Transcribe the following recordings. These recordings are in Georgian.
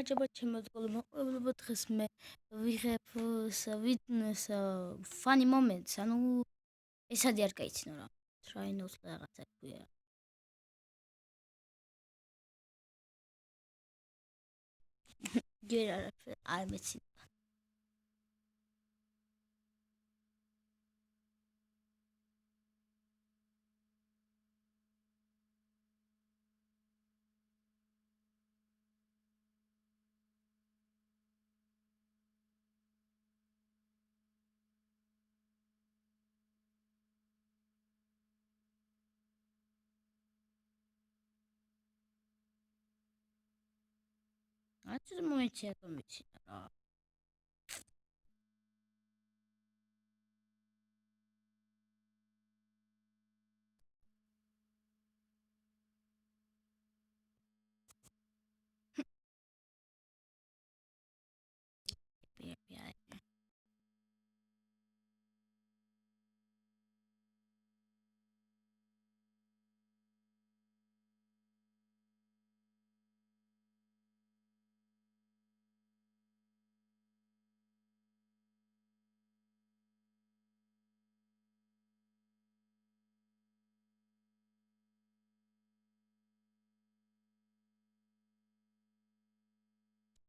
გამარჯობა ჩემოდგოლო მოყოლობ დღეს მე ვიღებ funny moments ანუ ესადი არ გაიცნო რა try-nos რაღაცა ქვია ჯერ არ მეცი აცი მომეცია თომეცია რა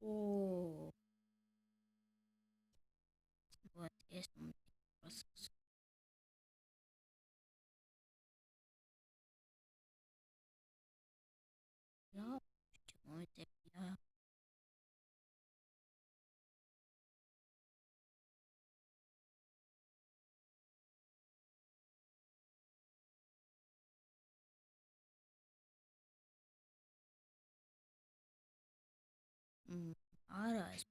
о вот ეს მომეცია რა მომეცია არა ეს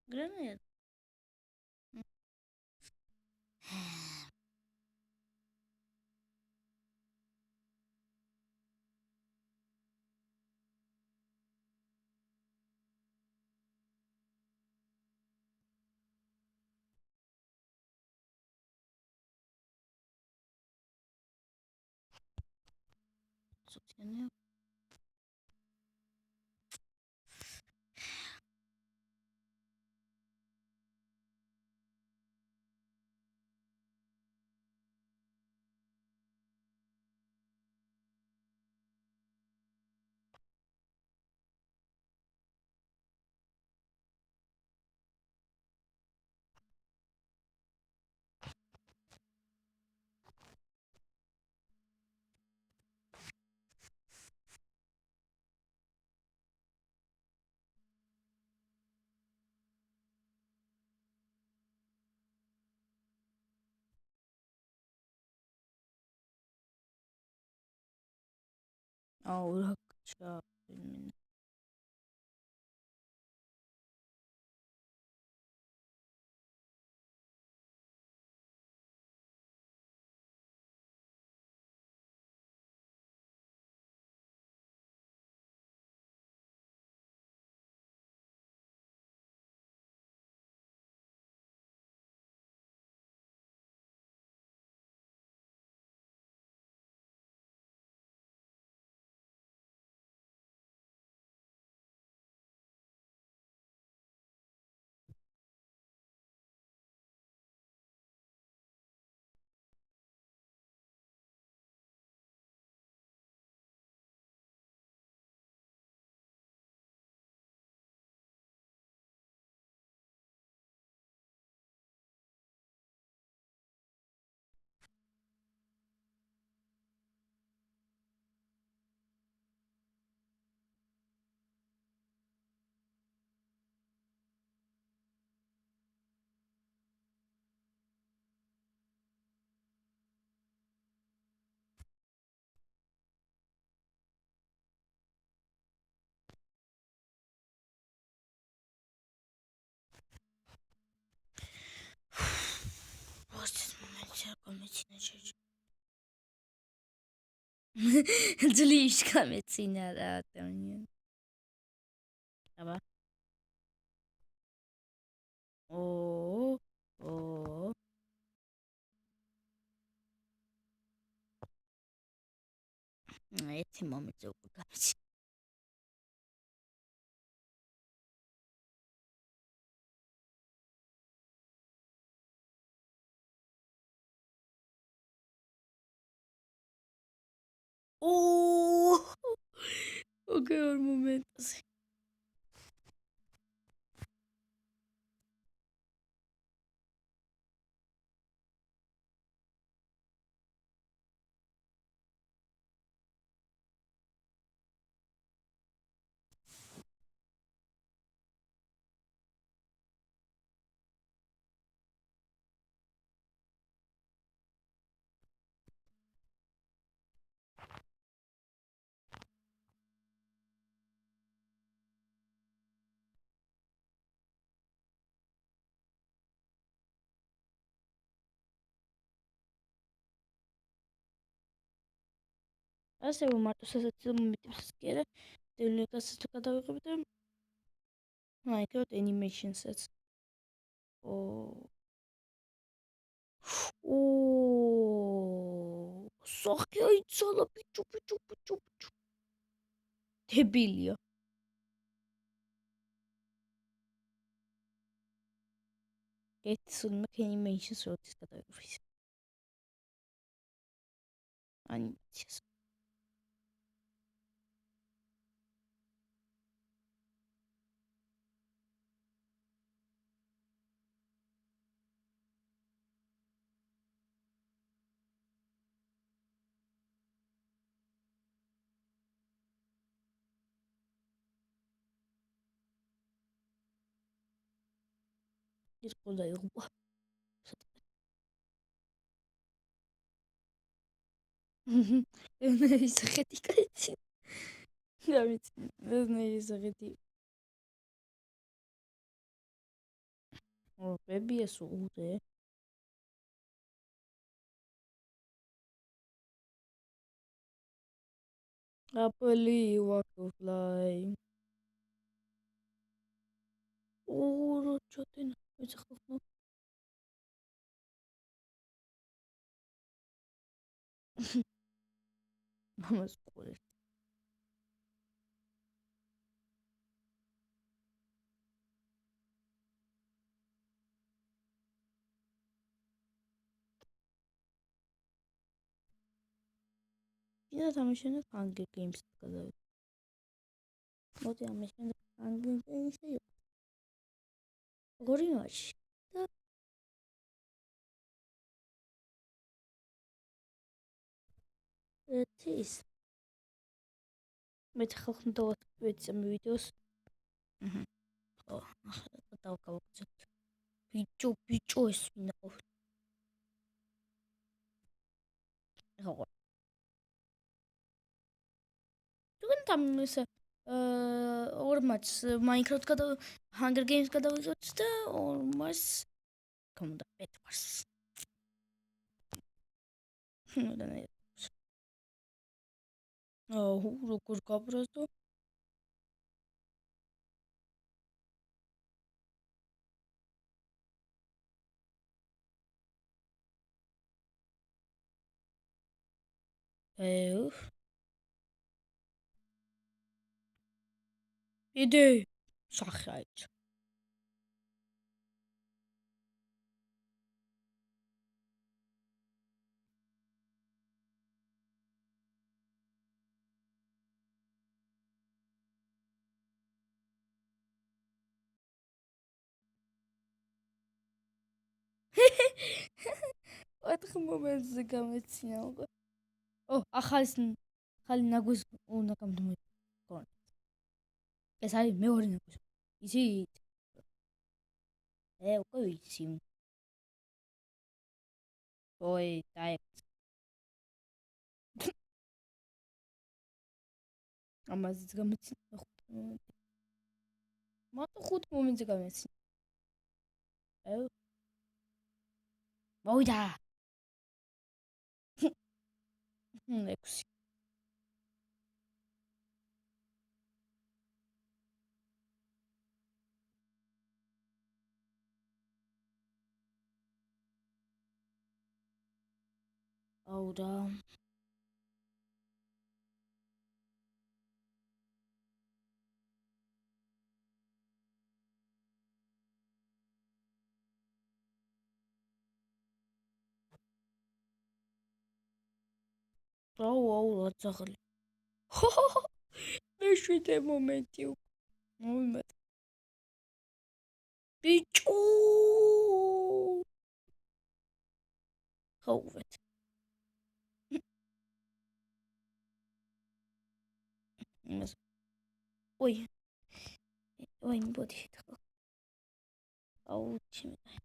გრანადა სუციანია აუ რა ჩა გამეცინა შეჭ. ძლიშ გამეცინა რა ადამიანი. აბა. ო. ერთი მომენტზე უკვე გამეცინა. Okay, un momento así. ასევე მარტო სასაცილო მომენტებსაც კი არა, დევნილებას გადავიღებ და Minecraft animations-ს. Სახე აიცალა ბიჭო. დებილია. გეცნობ animations როდის გადავიღებ. ანიმაციას. ის ყოდა იყო. ეს ხეთი კაცი. რა ვიცი, ეს ხეთი. ბებიას უყურე. Happily walk to fly. რა ჩატენა, ეს ხალხო. მამას უყურე. Yine tamamıyla Hunger Games kadar. Modu tamamıyla Hunger Games yok. Görüyoruz. Tis. Met gewoon dood met zijn video's. Oh, dat ook al. Picho is nou. Oh. Toen tam is ormats Minecraft kada Hunger Games kada uzotsta ormas komda betvars. და ნაირ. როგორ გაბრაზდო? იდე სახაიჭ. ოთხ მომენტზე გამეცინა უკვე. ახალი ნაგვის უნდა გამდგმო. ეს არის მეორე ნაგვის. იცით? უკვე ვიცი. დაე. ამაზეც გამეცინა 5 მომენტი. მარტო 5 მომენტზე გამეცინა. მოვიდა. 6. აურა. აუ, აძაღლი. მეშვიდე მომენტი მომიმატა. ბიჭო! ხაუვეთ. იმას. ой, მოდი ხო. აუ, ჩემი.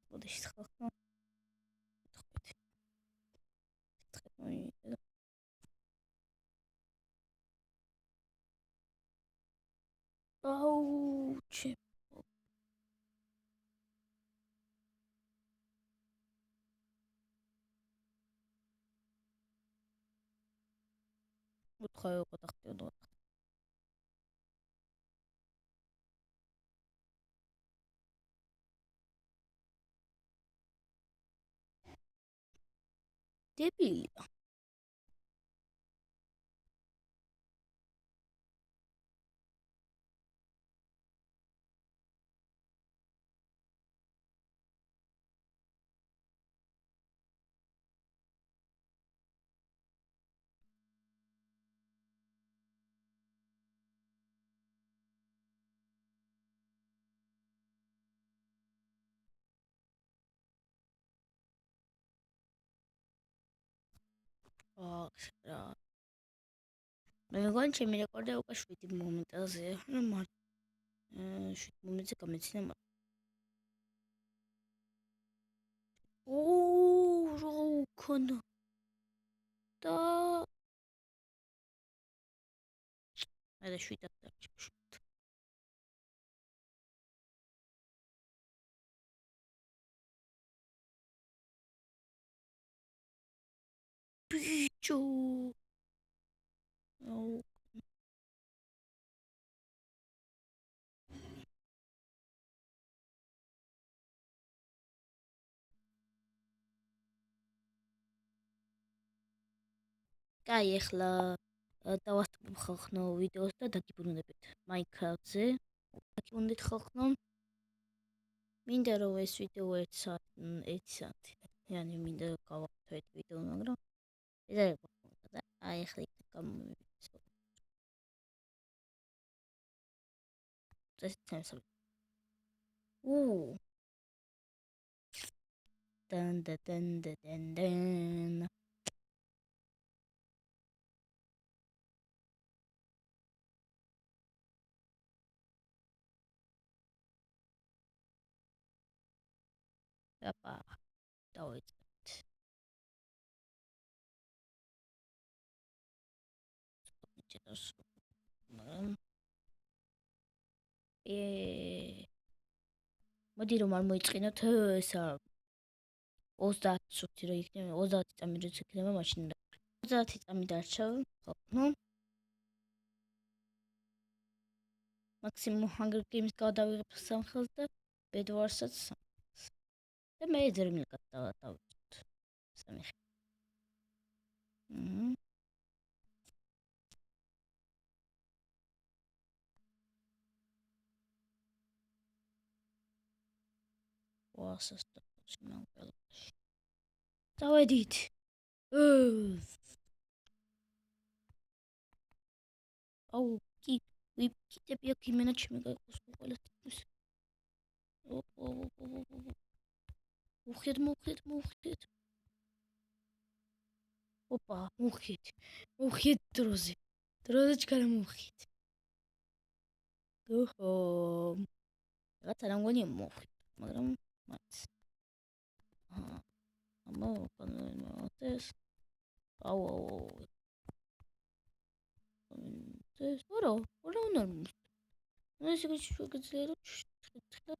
მოდი ხო. აუ, ჩემი. უთხარი ყოთახტიო. დებილია. რა. მე მგონი ჩემი რეკორდი უკვე 7 მომენტაზეა. ну მარტო 7 მომენტზე გამეცინა მაგრამ. ოუ, რა უკანა. და მე 7-ად დარჩა. ბიჭო. აუ. კაი, ახლა დავასტაბებ ხალხნო ვიდეოს და დაგიბრუნებით Minecraft-ზე. დაგიბრუნდით ხალხნო. მინდა რომ ეს ვიდეო 1 საათი. يعني მინდა გავაკეთო ეს ვიდეო, მაგრამ ეს და აი ახლა გამომივიდა. ეს თემსა. დან. აპა, დავიწყეთ. მოდი რომ არ მოიწყინოთ ესა 30 წუთი რო იქნება 30 წამი რო იქნება მაშინ 30 წამი დარჩა ხო მაქსიმუმ Hunger Games გადავიღებ სამხელს და Bed Wars-საც და მე ძერმილ გადავიღებ სამი ვასას და შემოველა დავედით აუ კი ვიფიქრები აქ იმენა ჩემი გაიყოს ყველა თითქოს მუხეთ ოპა მუხეთ დროზე ჩქარა მუხეთ გოჰო რაც არ ამგონია მუხეთ მაგრამ მათ ამა კონდეს აუ ეს რა ნორმально ეს იგი შეგვიძლია რომ თქვა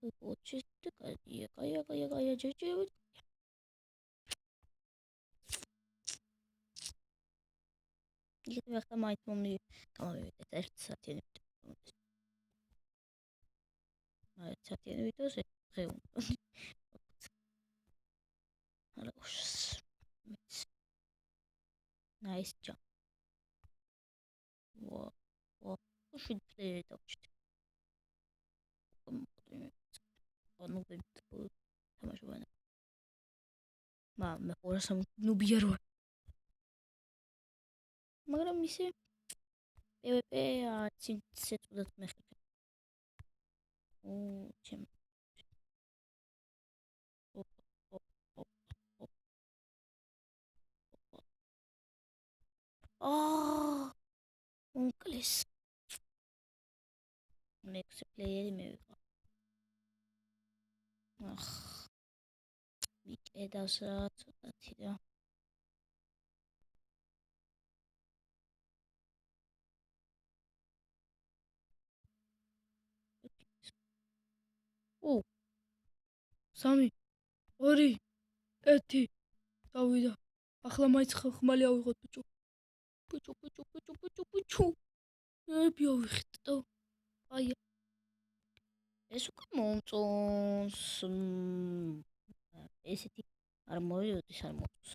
Чисто кая ჯეჯე. იქ ახლა მაინც გამოვიდეთ 1 საათიანი ვიდეო. აი 1 საათიანი ვიდეოზე დღე უნდა. არა უშს. Nice job. Wow. Უშვი პლეერი დავჭით. ანუ თამაშობენ. მე ხორასამ ნუბია რო. მაგრამ ისე PvP ცეწუდათ მეხები. ჩემ. უნკლეს. Next player მე ვიყავ. მიკედავს რა ცოტათი რა. სამი, 2, 1 დავიდა. ახლა მაინც ხმალი ავიღოთ ბიჭო. ბიჭო. ნები ავიხტო. აი ეს უკვე მომწონს. ესეთი არ მოვიოდის არ მომწონს.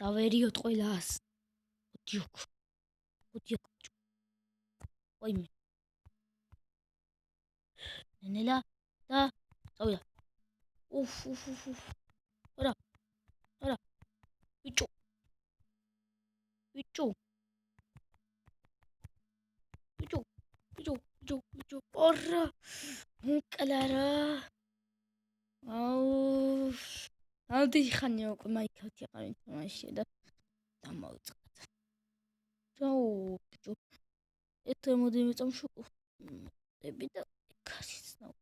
დავერიოთ ყველას. ოდიოქ. ოიმე. ნელა და წავიდა. უფ. არა. ბიჭო. ორა. მკლარა. აუდი ხანია უკვე მაინკრაფტი აღარ ვინთამაშია და დამოვიწყეთ. ბიჭო. ეს მოდიმე წამშუყო. ები და კასიც ნაუ.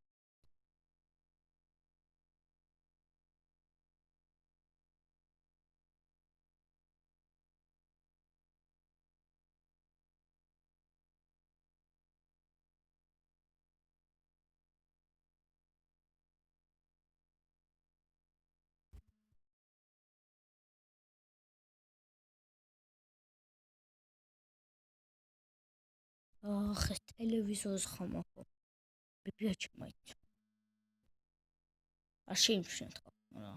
ეს ტელევიზორს ხამახო. ბიბიაჩი მაინც. არ შეიმჩნევთ ხო? რა.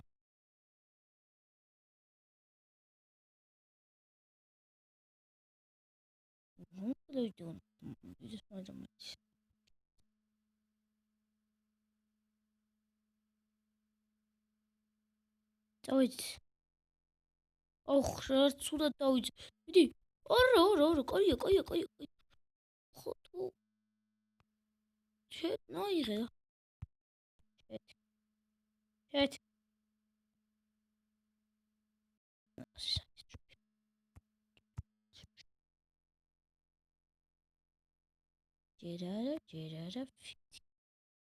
ტელევიზორ. ის მაინც. წავიდეთ. რა ცუდად დავიძე. მიდი. ორ. კოია. ხო თუ. ჩეთ ნაიღე. ჩეთ. ჯერარა.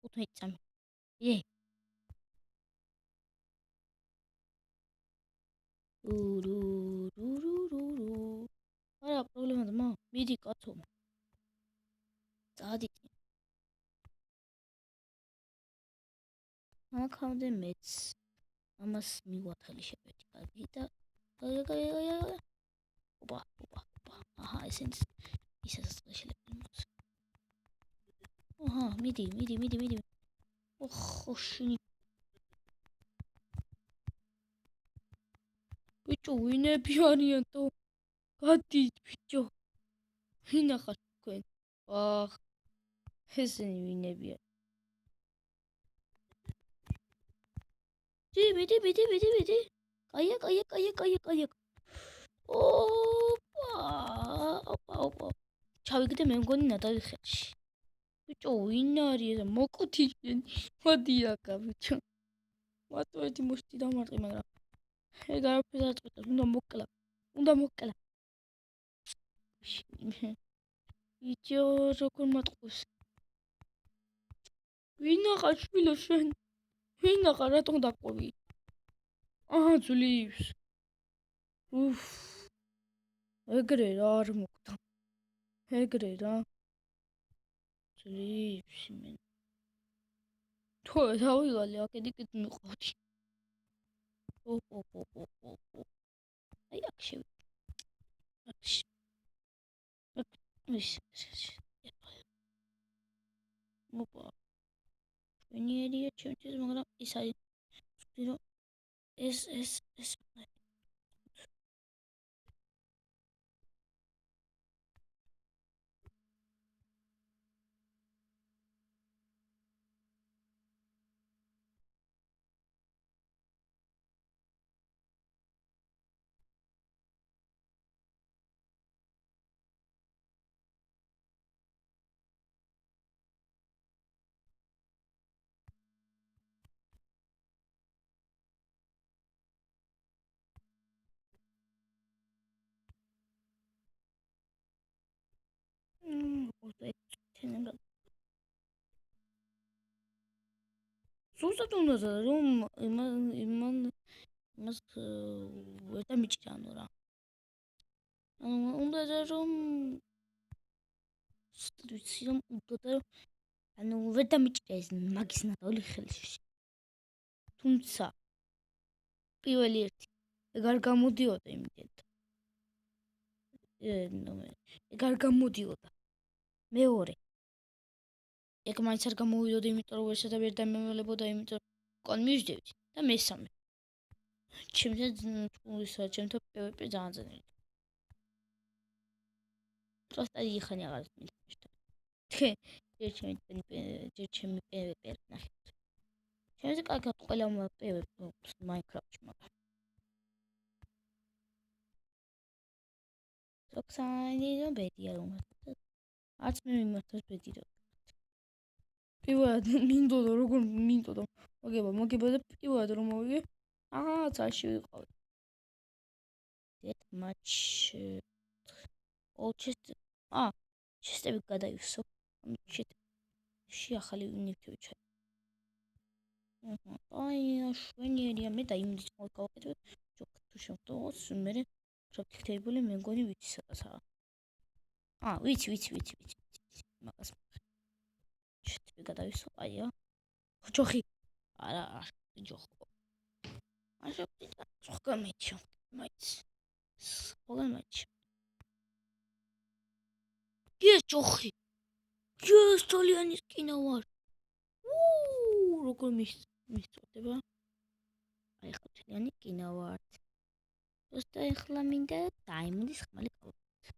15 წამი. არა პრობლემა და მიდი კაცო. წადიდი. აქამდე მეც ამას მივათალი შეფეთი კარგი და ოპა. აჰა ესენს ისაც შეიძლება მოც. აჰა მიდი. ოხოშინი. ბიჭო ვინები არიან თო? გადით ბიჭო. ვინახარ თქვენ? ესენი ვინებია? მიდი. კაია. ოპა. ჩავიგდე მე მგონი ნადავი ხელში. ბიჭო ვინ არის ეს მოკუთი შენ? მოდი აქა ბიჭო. მარტო ერთი მუშტი დამარტყი მაგრამ ეგ არაფერს არ წყვეტს. უნდა მოკლა. ბიჭო როგორ მატყუს? ვინახა შვილო შენ? ვინახა რატომ დაყვები? აჰა ძლივს. უფ. ეგრე რა არ მოხდა. ეგრე რა. ძლივს მე. თუ დავიღალე აქედიკეთ მიყავდი. ო. აი აქ შევიდე. ოპა. ვინიერია ჩემთვის, მაგრამ ის არის ვთქვი რომ ეს ზუსტად უნდა რომ იმას ვერ დამიჭირანო რა. უნდა რომ ვიცი რომ უნდა ანუ ვერ დამიჭირეს მაგის ნადავლი ხელში. თუმცა პირველი ერთი ეგ არ გამოდიოდა იმდენ. ეგ არ გამოდიოდა. მეორე ეგ მაინც არ გამოვიდოდა, იმიტომ რომ ესა და ვერ დამემელებოდა, იმიტომ რომ კონ მივждევდი და მესამე. ჩემთან PvP ძალიან ძნელი. просто იხანი აღარ მითხრა. ჯერ ჩემი PvP ნახეთ. ჩემზე კარგად ყველა PvP Minecraft-ში მაგრამ. ოქსანი რომ ბედია რომ არც მე მიმართავს ბედი რომ. პირველად მინდოდა როგორ მინდოდა მოგება და პირველად რომ მოვიგე ცაში ვიყავი. That much all chest-ები გადაივსო. ახალი ნივთები ჩაი. აი შვენიერია მე და იმის მოვკავე. თუ შემთხვევას მე crafting table-ი მე მგონი ვიცი სადაცაა. ვიცი. მაგას chest-ები გადაივსო. აია. ჯოხი. არა, ჯოხი. ახლა სხგამეჩო. მაიც. სხგამეჩო. ეს ჯოხი. ეს თოლიანი სკინა ვარ. როგორ მისწოდება? აი ხო თოლიანი სკინა ვარ. просто ახლა მინდა დაიმონდის ხმალი გავაკეთო.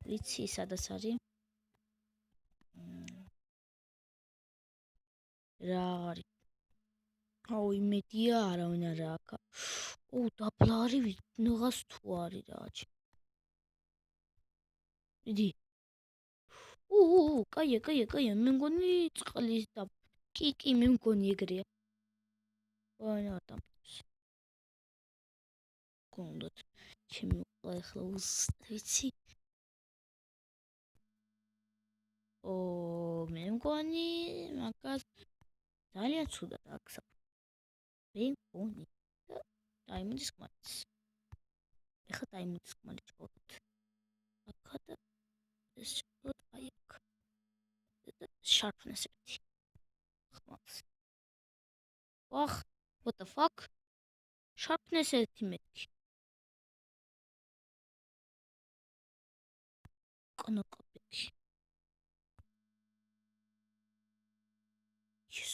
ვიცი სადაც არის? რა არის? იმედია არავინ არ აქვს. დაბლა არის ვიღაც თუ არის რა. იდი. კაია, მე მგონი წყლის და კი, მე მგონი ეგრეა. ვანა დამს. კონდოთ. ჩემი ახლა ვიცი. მე მგონი მაგას ძალიან ცუდად აქვს. მე მგონი დაიმონდის ხმალიც. ეხლა დაიმონდის ხმალი ჩავდოთ. აქა და ეს ჩავდოთ აი აქ. Sharpness ერთი. ხმალს. What the fuck? Sharpness ერთი მეტი. კონოკოპიკი. Yes.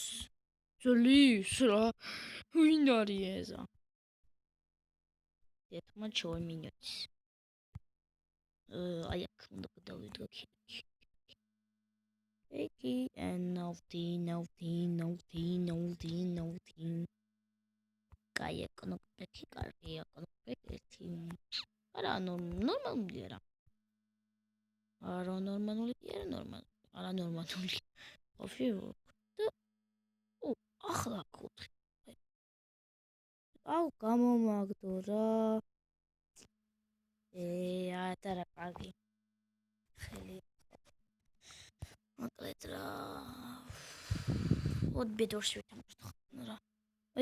ძლივს რა. ვინ არის ეზა? დეთმა ჩოი მინუტს. აი აქ უნდა გადავიდო აქ. Eki and nothing. Kaya konopeki კარგია, კონოპეკი. არა, ნორმალურია რა. არა ნორმალური. ოფიო. ახლა კუთხე. გამომაგდო რა. ატარა კარგი. ხელი. მოკლედ რა. მოდ ბედორს ვეთამბობთ ხოლმე რა.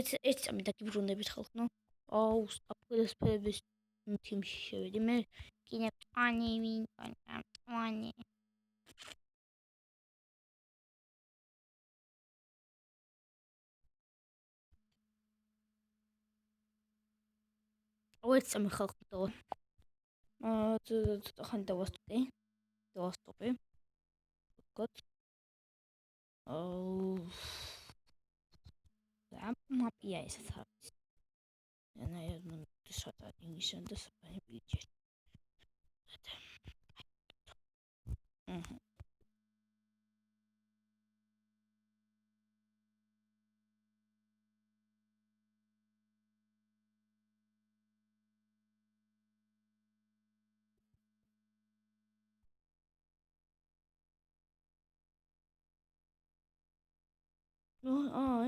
ეს წამი დაგიბრუნდებით ხალხო. აუ, აპლოდისფერების თიმში შევედი მე. კიდე ანი ვინკონი. ეს წამი ხალხო. ხან დავასტოპე. გოთ. აუ. მაპია ესაც არის. ენა ერთმან შატა ინგლისთან და სპანიოლში.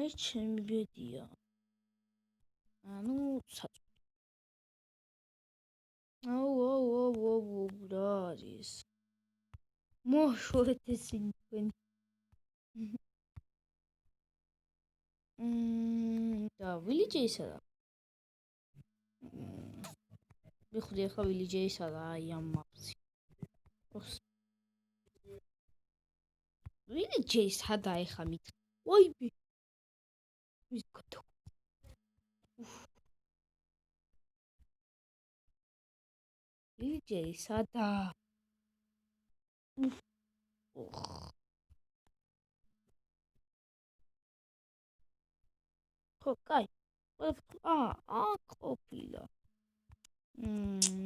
ეს ჩემი ბედია. ანუ აუ რა არის? მოშორეთ ისინი თქვენ. და ვილიჯეისა და მიხდი ახლა ვილიჯეისა და აი ამ მაპსი. ვილიჯეისა და ახლა მით. ვაიბი. ის გოტო. ვილიჯეისა და ხო, კაი. ყოფილა.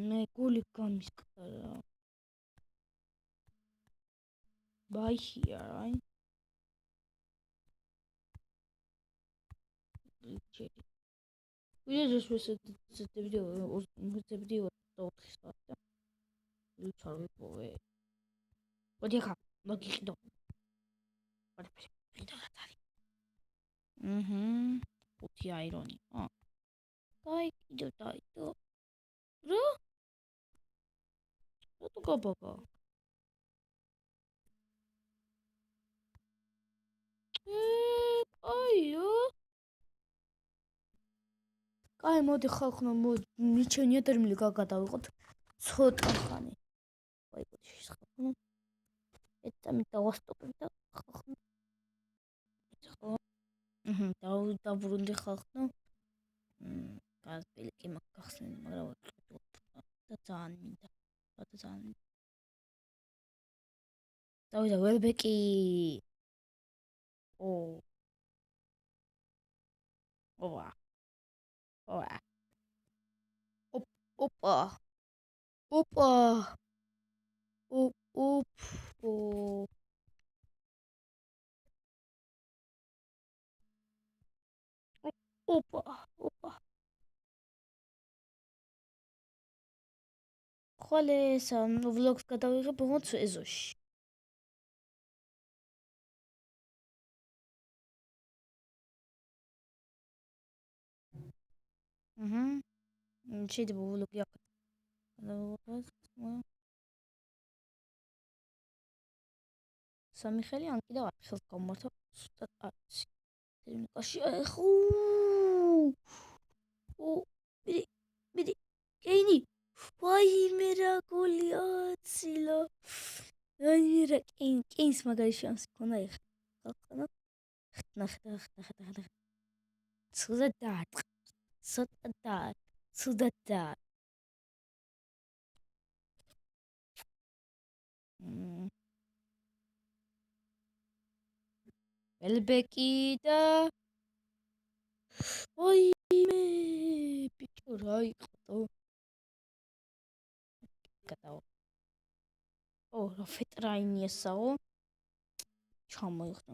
მე გული გამისკარა. By here, right? We just visit the video with the video of the sorry boy. What do you have? Look at it. What What's the irony? Guy, you died. What go, Baba? Კაი, მოდი ხალხო, მიჩვენია ტერმინი გაგადავიღოთ ცოტა ხანი. აი, გოჩის ხალხო. ეტამი დავასტოპებ და ხალხო. დავრუნდი ხალხო. გაზბილი კი მაგახსენე, მაგრამ და ძალიან მინდა. დავიდა ველბეკი. Opa. ხოლე vlogs გადავიღებ ბოლოს ეზოში. შეიძლება vlog-ი აქ. სამი ხელი ან კიდევ 10 ხელს გამართა სუსტად არის. ტერმინაში ახუ. მიდი. კეინი. ვაიმე რა გოლი აცილა. აი რა კეინს მაგარი შანსი ქონდა ეხლა. ნახე. ცუდად. ველბეკი და ვაიმე ბიჭო რა იყო? გადავა. რა ფეტრაინიესაო? ჩამოიხდა.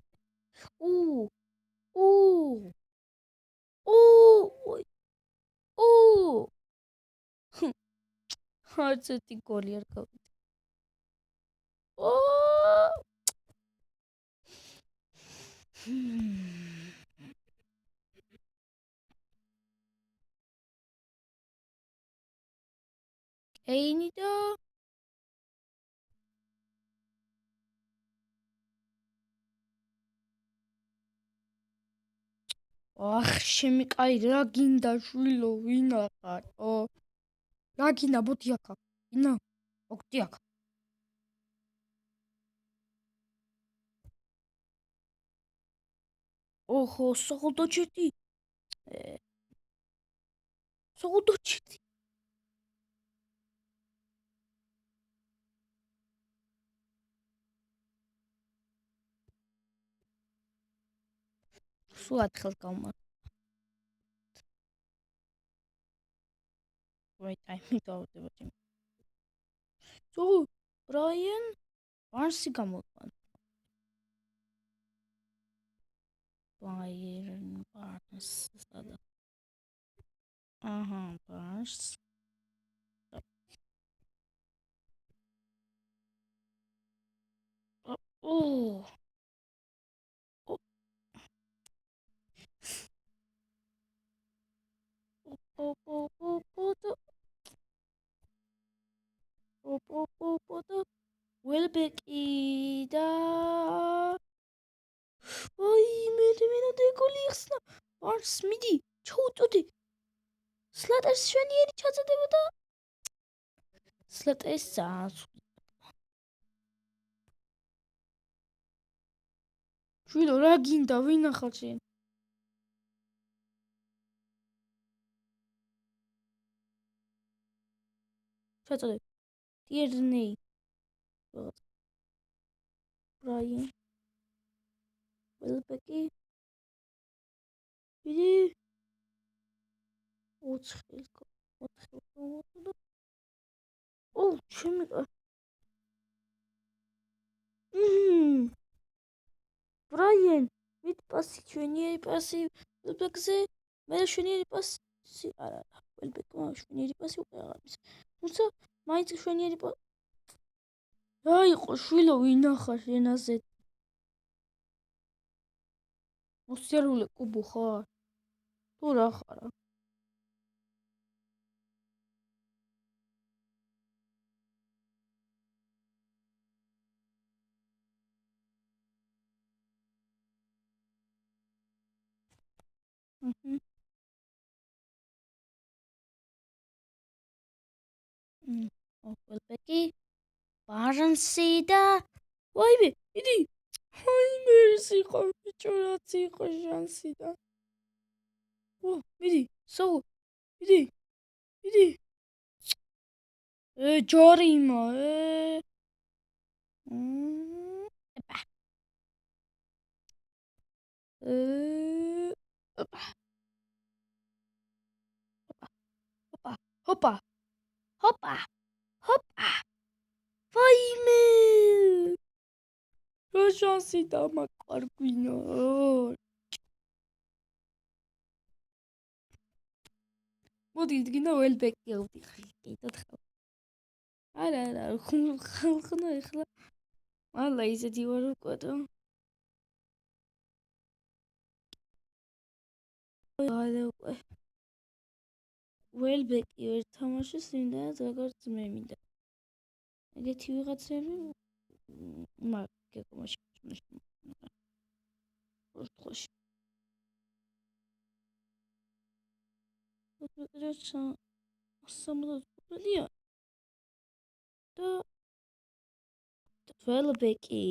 არცეთი გოლი არ გავიდა. კეინი და ახ, შემიყარი რა გინდა შვილო, ვინახატო? რა გინდა, მოდი აქა. ვინა? მოგდი აქა. ოჰო, სოლდოჩეთი. სოლდოჩეთი. სულად ხელს გავმარ. Wait, I need to do it. So, Brian, ვარსი გამოყვან. Brian, Barnes, სადა. აჰა, Barnes. Oh. ველბეკი და აი მე დეკოლი ხსნა ვარს მიდი ჩაუწოდი სლატერს შვენიერი ჩაწოდებოდა სლატერს შვილო რა გინდა ვინახარ შენ ჩაწოდე ტიერნეი ბრაიან ველბეკი მიდი 4 ხელს ო ჩემი ბრაიან მით პასი ჩვენიერი პასი ველბეკზე მე ჩვენიერი პასი არა ველბეკმა ჩვენიერი პასი უყურებს თუმცა მაინც ჩვენიერი რა იყო შვილო ვინახარ შენაზე მოსიარული კუბო ხარ თუ რა ხარა ველბეკი ბარნსი და ვაიმე იდი ვაიმე სიყო ბიჭო რაც იყო შანსი და ო მიდი სო მიდი ჯორიმა ჰოპა ვაიმე რა შანსი დამაკარგვინა მოდი დგინო ველბეკი ავდიხარ კიდოთ არა ხალხნა ეხლა მალა ისეთი ვარ უკოდო არა უკვე ველბეკი ვერ თამაშის მინდა როგორც მე მინდა ეგეთი ვიღაცები მაგ გეკომაში როშ როცა სამლოდია და ველბეკი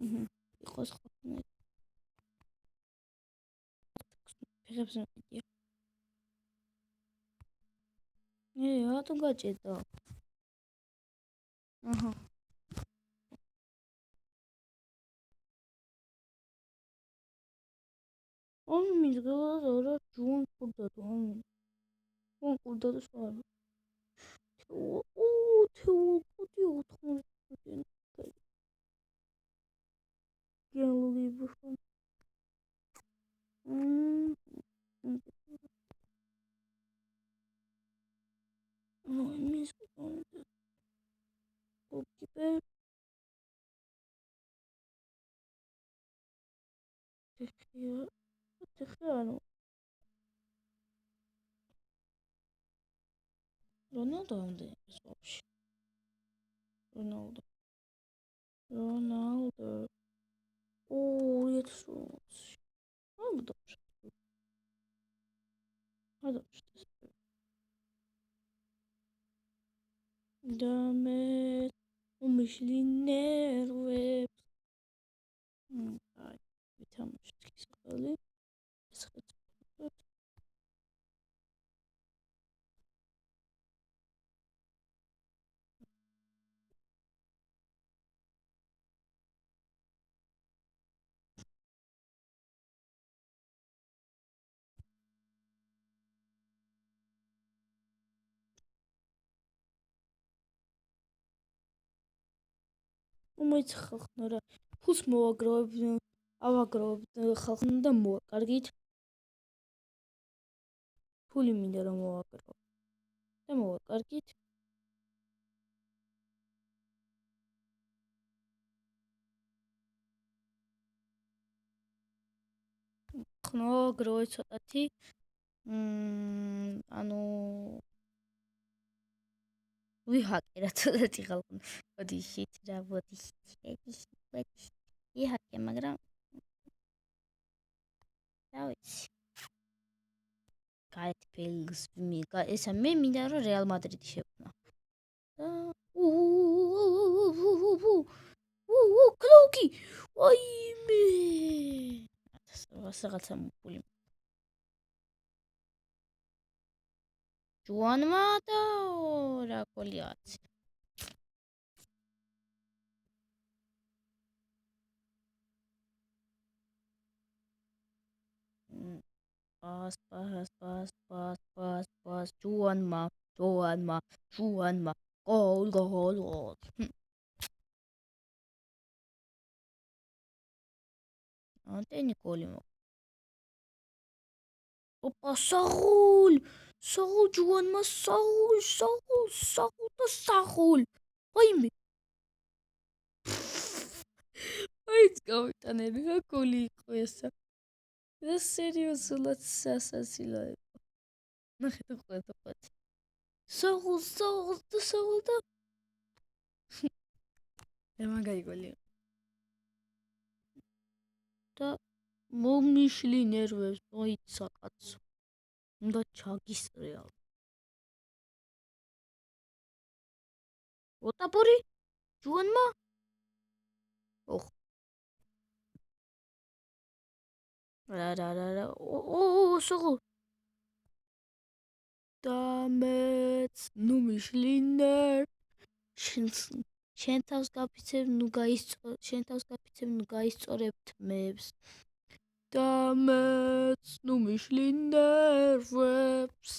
იყოს ხოლმე ფეხებს მიდია რატომ გაჭედო აჰა ом მიზღელა რა ჯუან ყურდადო ом ყურდადო სვარ ო თეო 80 გელიბო Ronaldo is вообще. Ronaldo. О, это что? Ну, dobrze. No dobrze, to jest. Damy umyśli nerwy. Tak, witam wszystkich słuchaczy. უმეც ხალხნა რა ფულს მოვაგროვებ ავაგროვებ ხალხნა და მოვაკარგით ფული მინდა რომ მოვაგროვო და მოვაკარგით ხნო გროვე ცოტათი ანუ ვიჰაკერა ცოტათი ხალხნა ბოდიშით რა ბოდიშით ვიჰაკე მაგრამ დავიცი გაეთ ფელს ესა მე მინდა რომ რეალ მადრიდი შევქნა და კლოკი აიმე რაღაცა მოპული ჯუანმა და რა გოლიაც პას ჯუანმა გოლ ანტენი გოლი ოპა საღულ ჯუანმა საღულ აიმე აიც გავიტანები რა გოლი იყო ესა და სერიოზულად სასაცილო იყო ნახეთ უყურეთ საღულ და მაგარი გოლი და მომიშლი ნერვებს მოიცა კაცო უნდა ჩაგისრია ოტაპური ჯუანმა ოხ რა ო საღულ დამეც ნუ მიშლინერ შენ თავს გაფიცებ ნუ გაისწორებთ მებს დამეც ნუ მიშლინერვებს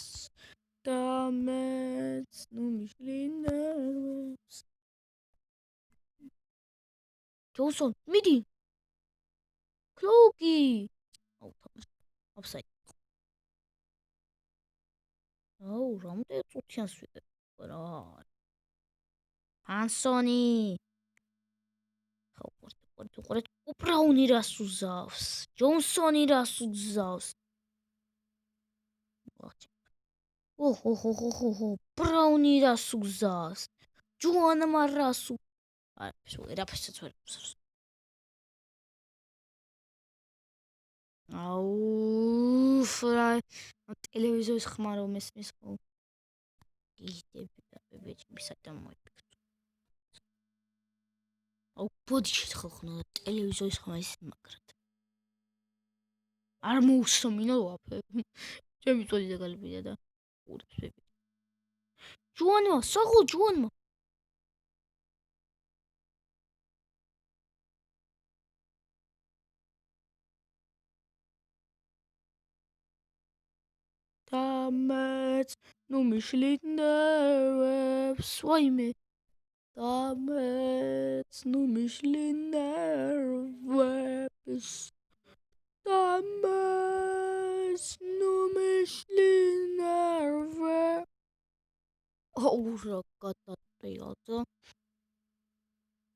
ჯონსონ მიდი კლოკი ოფსაიდ აუ რამდენი წუთიანს ვიყიდე რა ანსონი უყურეთ უბრაუნი რას უზავს ჯონსონი რას უზავს ოჰო ბრაუნი რას უზავს ჯუანმა რას ერაფერსაც ვერ უზავს აუ რა ტელევიზორის ხმა რომ ესმის ხო გიჟდები და ბებეჭი მისადამ მოიფიქრე აუ ბოდიშით ხალხნა ტელევიზორის ხმა ის მაგრად არ მოусომინო ვაფე ჩემი წოდი და გალბია და ურებს ბებეჭი ჯუანმა საღო ჯუანმა დამეც ნუ მიშლინერვებს ვაიმე დამეც ნუ მიშლინერვებს დამეც აუ რა გადატრიალდა.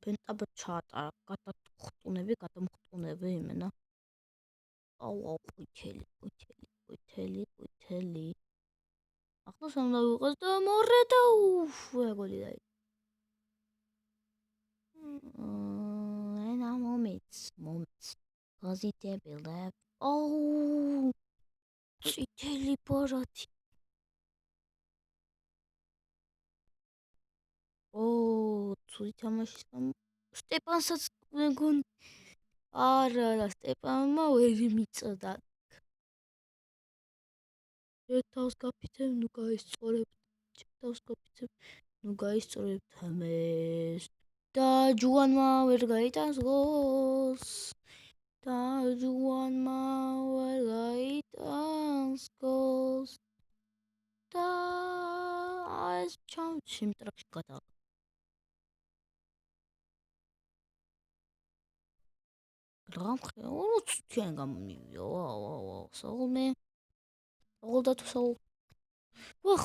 Penta băceata, gata გადამხტუნები იმენა. აუ ყვითელი. ახლა სანდა ვიყოს და მორე და გოლი დაი. ენა მომენტს. Positive. აუ ყვითელი ბარათი. ცუდი თამაშის გამო სტეპანსაც მეგონი არა სტეპანმა ვერ მიწოდა. თავს გაფიცებ, ნუ გაისწორებთ ამეს. და ჯუანმა ვერ გაიტანს გოლს. და ეს ჩემტრაკში გადავა. გრამხე, ცუციან გამომივიდა. საღოლმე. ვახ.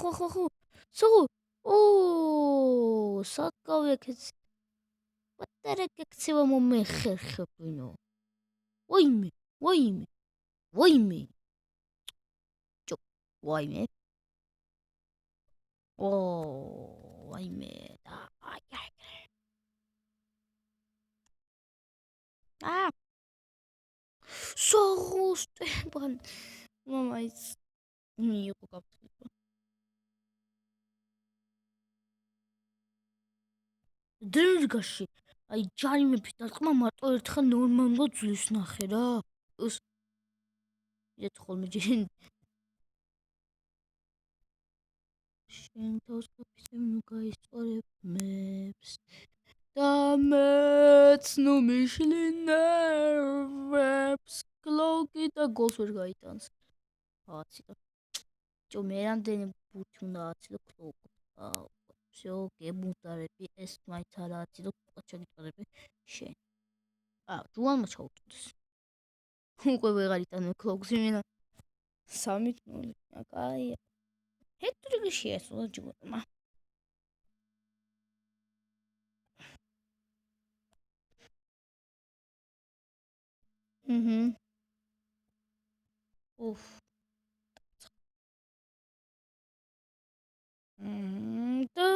საღოლ. საკავეკეც. პატარაკექცევა მომეხერხებინო. ვაიმე. ვაიმე. ვაიმე. საღოლ სტეპან. მამაიც მიიღო გაფრთხილება. დრიგაში აი ჯარიმების დარტყმა მარტო ერთხელ ნორმალურად ძვლის ნახე რა. ხოლმე შენ თავს გაფიცებ, ნუ გაისწორებ მებს და მეც ნუ მიშლი ნერვებს. კლოუკი და გოლს ვერ გაიტანს. მე რამდენი ბურთი უნდა აცილო კლოუკი. всё, გემუდარები, ეს მაინც არა აცილო, ჩაგიტარები შენ. ჯუანმა ჩაუტყდეს. უკვე ვეღარ იტანებ კლოუკს იმენა 3-0. კაია. ჰეტრიკი შეასრულა ჯუანმა. და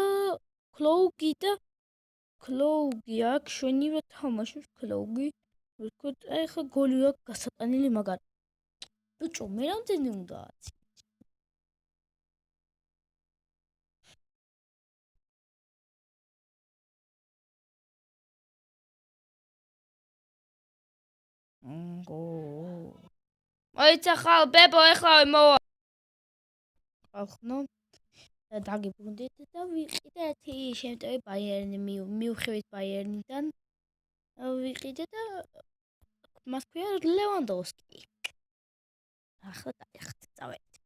კლოუგი აქ შვენივე თამაშობს კლოუგი. ვთქვით, ახლა გოლი აქვს გასატანილი, მაგრამ ბიჭო, მე რამდენი უნდა აცი? მოიცა ხალ ბებო ეხლა მოვა. ახლა დაგიბრუნდით და ვიყიდეთ შემტევი ბაიერნი მივხვევით ბაიერნიდან. ვიყიდეთ და მას ქვია ლევანდოვსკი. ახლა წავედით.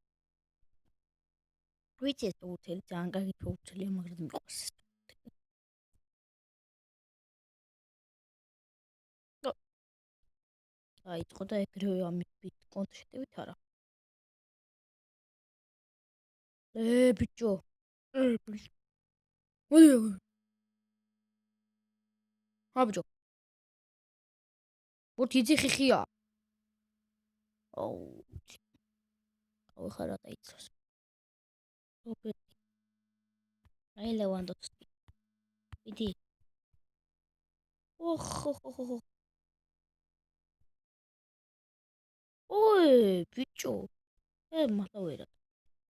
ვიცი ეს ფოუთელი ძალიან კარგი ფოუთელია, მაგრამ მიყვარს ეს ფოუთელი. აიწყო და ეგრევე ამით კონტ შეტევით არა. ბიჭო. ბიჭო. ბურთი ხიხია. ხარა დაიცოს. აი ლევანდოვსკი. იდი. ბიჭო. მართლა ვერა.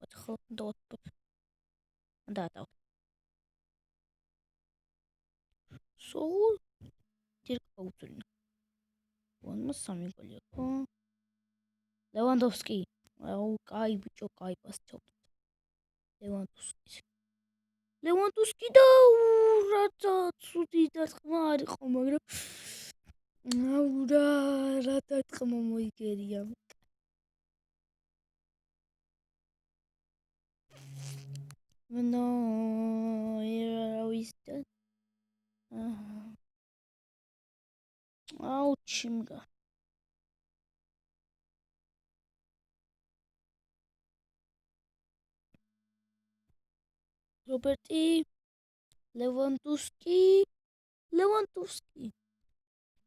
ხო და სულ დირკა უწუნა. ვანმა 3 გოლი აქვს. ლევანდოვსკი. კაი ბიჭო, კაი პასი ჩავდა. ლევანდოვსკი და რაცა ცუდი დარტყმა არ იყო, მაგრამ რა დარტყმა მოიგერია. No, is that? Chimga. რობერტი ლევანდოვსკი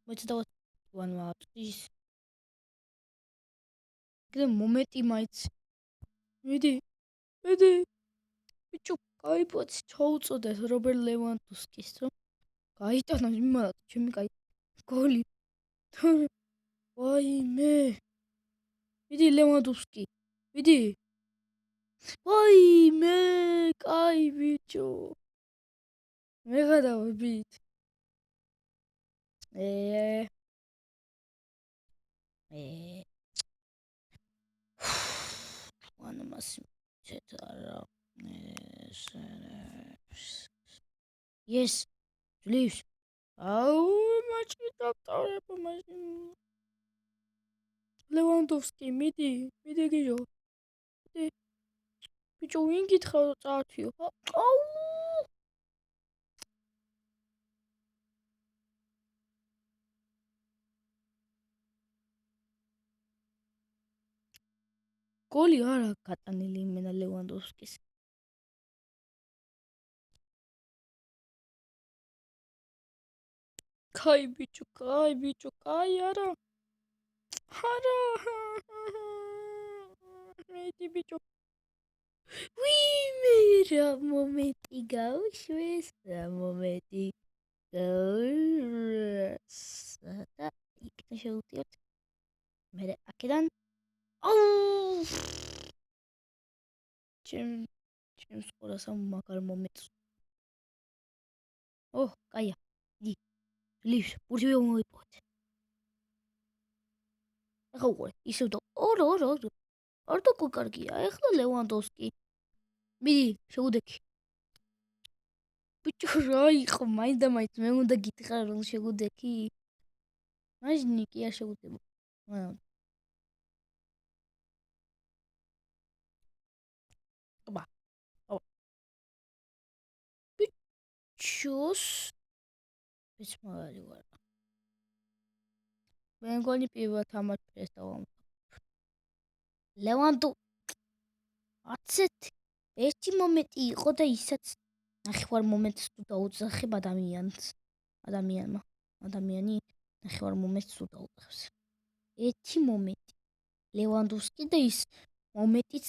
მოიცა დავას ვანმა ის გლე მომენტი მაიც მიდი ბიჭო გაიბოც ჩაუწოდეთ რობერტ ლევანდოვსკის რომ გაიტანა იმათ ჩემი კაი გოლი ვაიმე მიდი ლევანდოვსკი მიდი ვაიმე კაი ბიჭო მეღადავებით ვანმას ცეთარა yes please აუ მაჩი დოქტორება მაშინ ლევანდოვსკი მიდი გიჟო ბიჭო ვინ გითხრა რომ წაათვიო აუ გოლი არა გატანილი იმენა ლევანდოვსკის კაი ბიჭო კაი არა მედი ბიჭო ვიმე რა მომენტი გავშვეს რა მომენტი და იქნა შევუტიოთ მე აქედან აუ ჩემს ყურას ამ მაგარ მომენტს კაია დი ლიფ პურტივე მოიპოვეთ ახლა უყურე ისევ და ორ კარგია ახლა ლევანდოვსკი მიდი შეუდექი ბიჭო რა იყო მაინც მე უნდა გითხრა რომ შეუდექი მაჟნი კი არ შეუდება აბა ბიჭოს ეს მაგარი ვარ მე მგონი პირველ თამაშს დავამატებ ლევანდო აცეთ ერთი მომენტი იყო და ისაც ნახევარ მომენტს თუ დაუძახებ ადამიანი ნახევარ მომენტს თუ დაუძახებს ერთი მომენტი ლევანდოვსკი და ის მომენტიც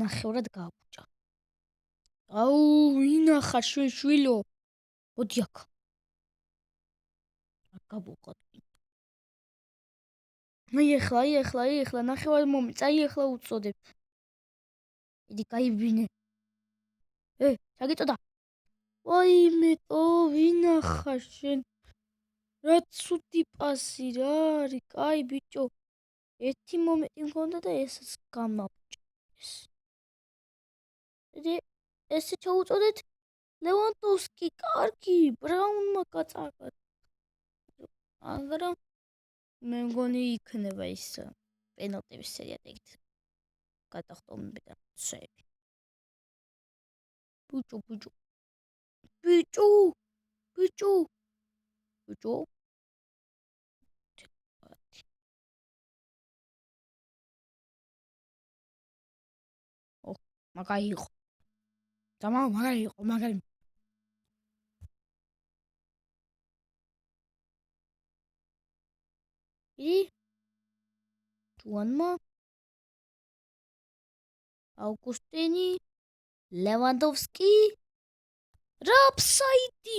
ნახევრად გააბუჭა აუ ვინახარ შვილო მოდი აქ გაბუყოთ მე ეხლა ნახევარ მომენტს ეხლა უწოდებ იდი გაიბინე ჩაგიწოდა ვაიმე ვინახარ შენ რა ცუდი პასი რა არის კაი ბიჭო ერთი მომენტი მქონდა და ესაც გამაბჭეს ესე ჩაუწოდეთ ლევანდოვსკი კარგი ბრაუნმა გაწაკა მაგრამ მე მგონი იქნება ის პენალტების სერია და იქ გადახტომები და ცები ბიჭო მაგარი იყო ძამა მაგარი იყო ჯუანმა აუგუსტინი ლევანდოვსკი რაფსაიდი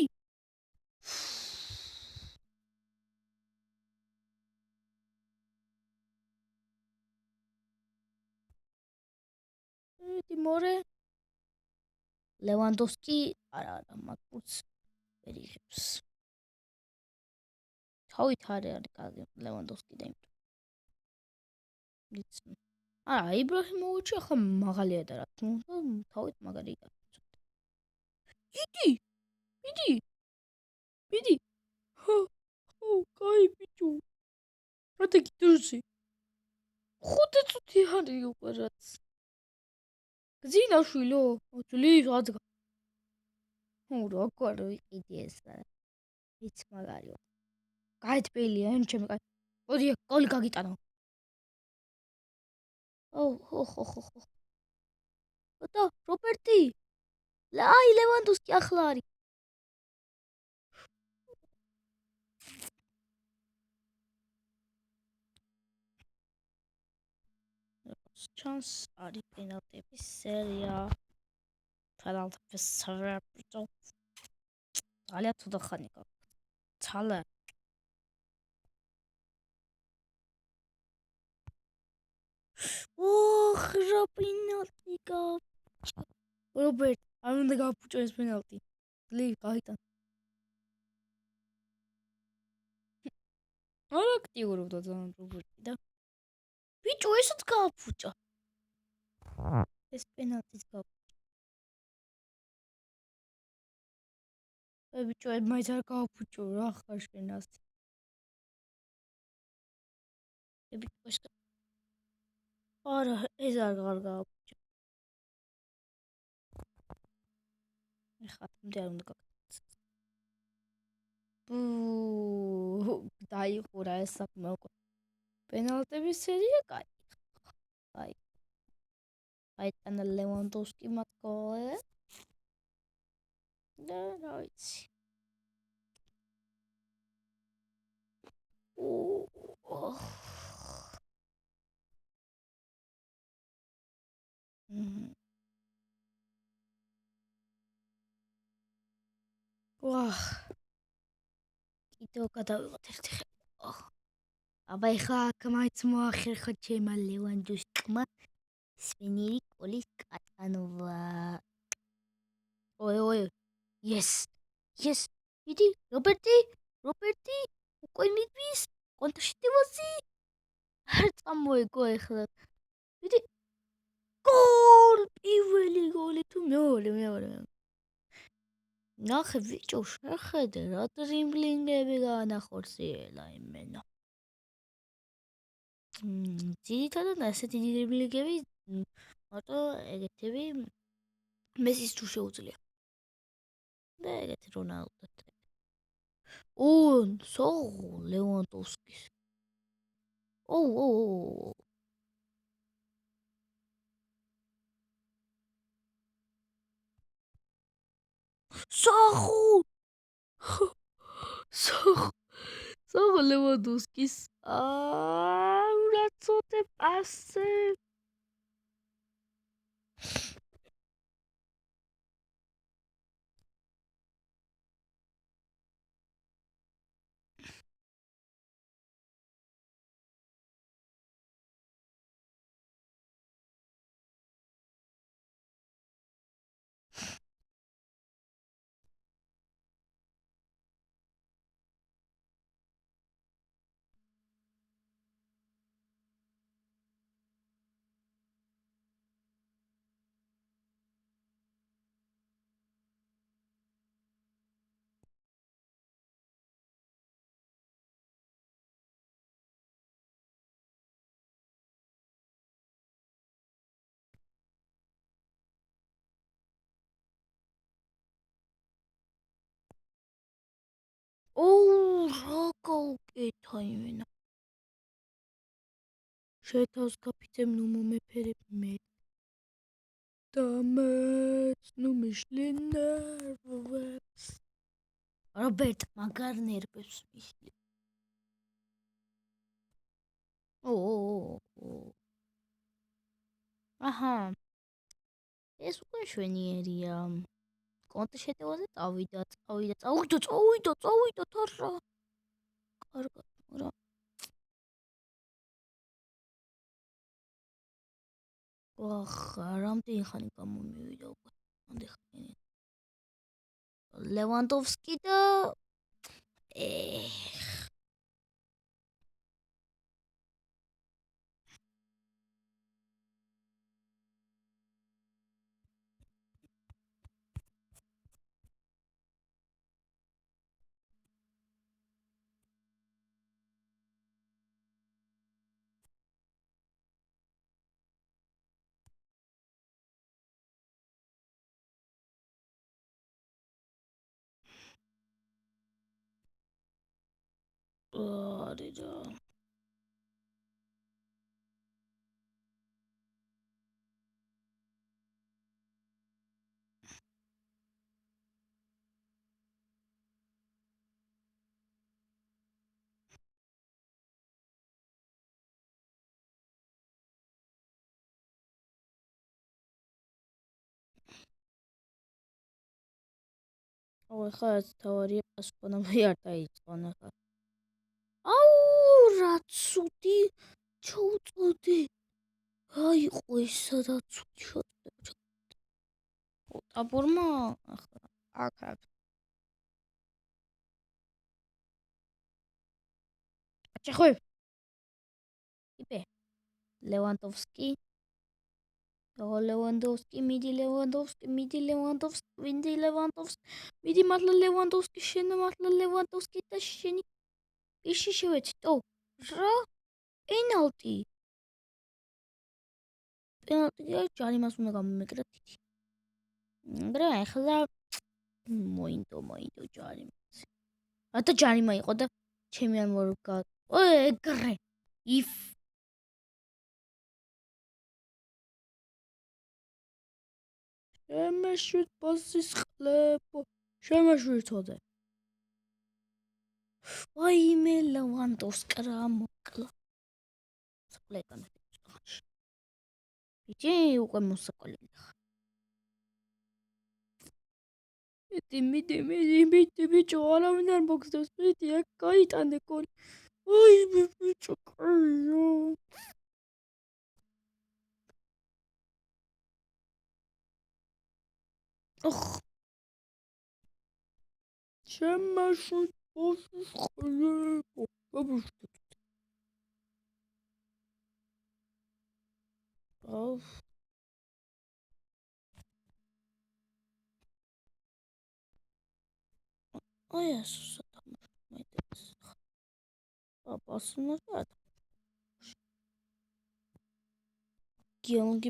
მორე ლევანდოვსკი არა მაგუც ვერიღებს თავით არის კარგი ლევანდოვსკი და იმიტომ არა იბრაჰიმოვიჩი ახლა მაღალია და რა თქმა უნდა თავით მაგარია მიდი ჰო კაი ბიჭო რატო გიტურში ხუთი წუთი არის უკვე რაც გზინა შვილო ძლის აზგა როგორ ვიყიდი ეს იც მაგარია გაიტბილია ამ ჩემი კაი მოდი გოლი გაგიტანო ხო და რობერტი აი ლევანდოვსკი ახლა არის. ჩანს არის პენალტების სერია. პენალტების სერია. ძალიან თუდა ხანი გაქვს. ცალა. ოხ, რა პენალტი გაქვს. რობერტ, არ უნდა გავფუჭო ეს პენალტი. ლი, გაიტან. არ აქტიურობდა ძალიან რობერტი და ბიჭო, ესაც გავფუჭა. ეს პენალტიც გავფუჭა. ბიჭო, მაინც არ გავფუჭო რა ხარ შენ ასე. ბიჭო, ეს არა, ეს არ გავფუჭა. ეხლა თუნდე არ უნდა გაკეთდეს. დაიხურა ეს საქმე უკვე. პენალტების სერია კაი. აი. აიტანა ლევანდოვსკი მათგოლე. და რა ვიცი. ვახ. კიდევ გადავიღოთ ერთი ხელი. აბა ეხლა აქ მაინც მოახერხა ჩემმა ლევანდოვსკმა სვენიერი კოლის კატანვა. ой, yes. იდი, რობერტი, უკვე მიდვის, კონტრშიტევოზი. არ წამოეგო ეხლა. იდი. გოლ, პირველი გოლი თუ მეორე. ნახე ბიჭო, შეხედე რა დრიბლინგები განახორციელა იმენა. ძირითადად ასეთი დრიბლინგები მარტო ეგეთები მესის თუ შეუძლია. და ეგეთი რონალდო. სოღო ლევანდოვსკის. სოღო ლევანდოვსკის. რა ცოტა პასე. რა გაუკეთა იმენა. შეთავს კაპიტემ ნუ მომეფერებ მე. დამეც ნუ მიშლი ნერვებს. რობერტ მაგარ ნერვებს მიშლი. აჰა. ეს უკვე შვენიერია. კონტრშეტევაზე წავიდა. წავიდა თორა. კარგად, რა. რამდენი ხანი გამომივიდა უკვე. ლევანდოვსკი და არიდა. ეხლა რაც თავარია პასუხობრივი არ დაიწყო ახლა. აუ რა ცუდი ჩაუწოდე. აიყო ეს სადაც ჩაუწოდე. აბურმა ახლა აკაკ. ჩახვი. იპე. ლევანდოვსკი. მიდი მართლა ლევანდოვსკი შენ მართლა ლევანდოვსკი და შენი ისე შევეცდო რა პენალტი ჯარიმას უნდა გამომეკრა თითი მაგრამ ახლა მოინდო ჯარიმას და ჯარიმა იყო და ჩემი არ მორგა ეგრე if შემეშვით ბაზის ყლებო შემეშვითოდე ვაიმე ლევანდოვსკი რა მოკლა სპლეკან ბიჭი უკვე მოსაყოლელი ხარ მიდი ბიჭო არავინ არ მოგზდებს მიდი აქ გაიტანე გოლი ვაიმე ბიჭო კაიო შემეშვით ბაზის ყლებო გამიშტეთ აი ასო მეტიც აბასუნას და გიონგი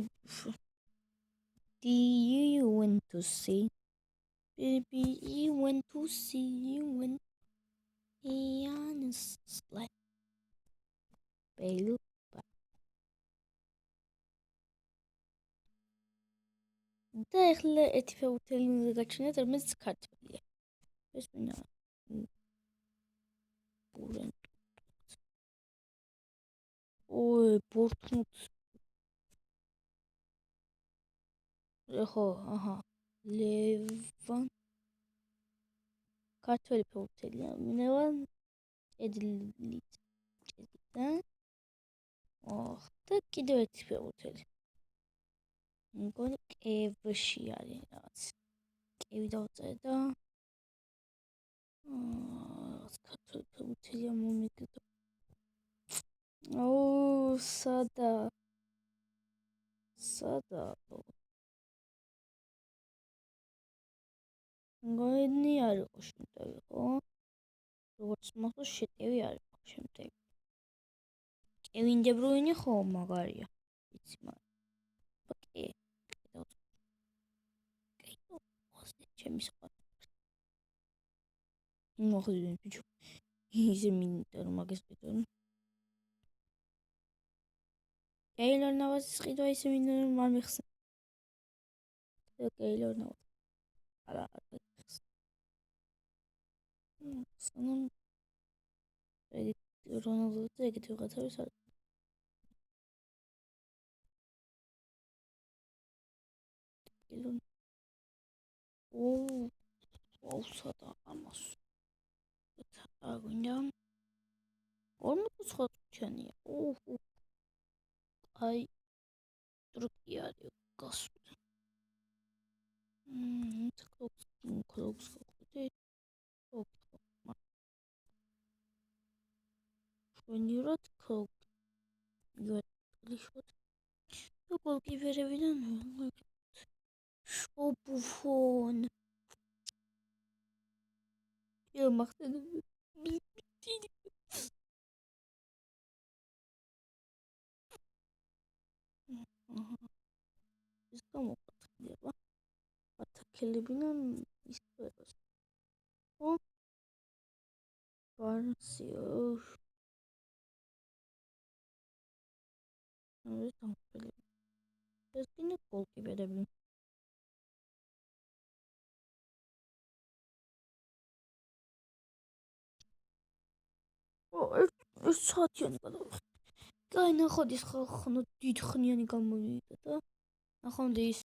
do you want to see baby you want to see you want honestly baby და ახლა ერთი ფეხბურთელი უნდა გაჩნიათ რომელიც ქართველია ეს მინდა ოე ბორტმут ხო აჰა ლევან ქართველი ფეხბურთელია მინდა ედლიც და და კიდევ ერთი ფეხბურთელი მგონი კევში არის რაღაც კევი დავწერე და ქართველი ფეხბურთელია მომიგდო აუ სადა მგონი არ იყო შემტევი ხო როგორც მახსოვს შეტევი არ იყო შემტევი კევინ დე ბრუინი ხო მაგარია იცი მაგ ჩემი საყვარელი მოხდები ბიჭო ისე მინდა რომ მაგას ვიტყვი კეილორ ნავაზის ყიდვა ისე მინდა რომ არ მიხსნა კეილორ ნავაზ არა სანამ რონალდოზე ეგეთ ვიღაცების არ სადა ამას აგინდა 49-ჩანია აი ტრუკი არის გასული კლუბს ხოთი ვენიურად კლუბ გიოტრიშოთ და გოლკიპერებიდან ბუფონ მახსენე ის გამოხატდება ათაკელებიდან ის წეროს ბარსიო ეს დამხელები ეს კიდე გოლკიპერები ეს საათიანი გადავიხე კაი ნახოთ ის ხანო დიდხნიანი გამოვიდა და ნახამდე ის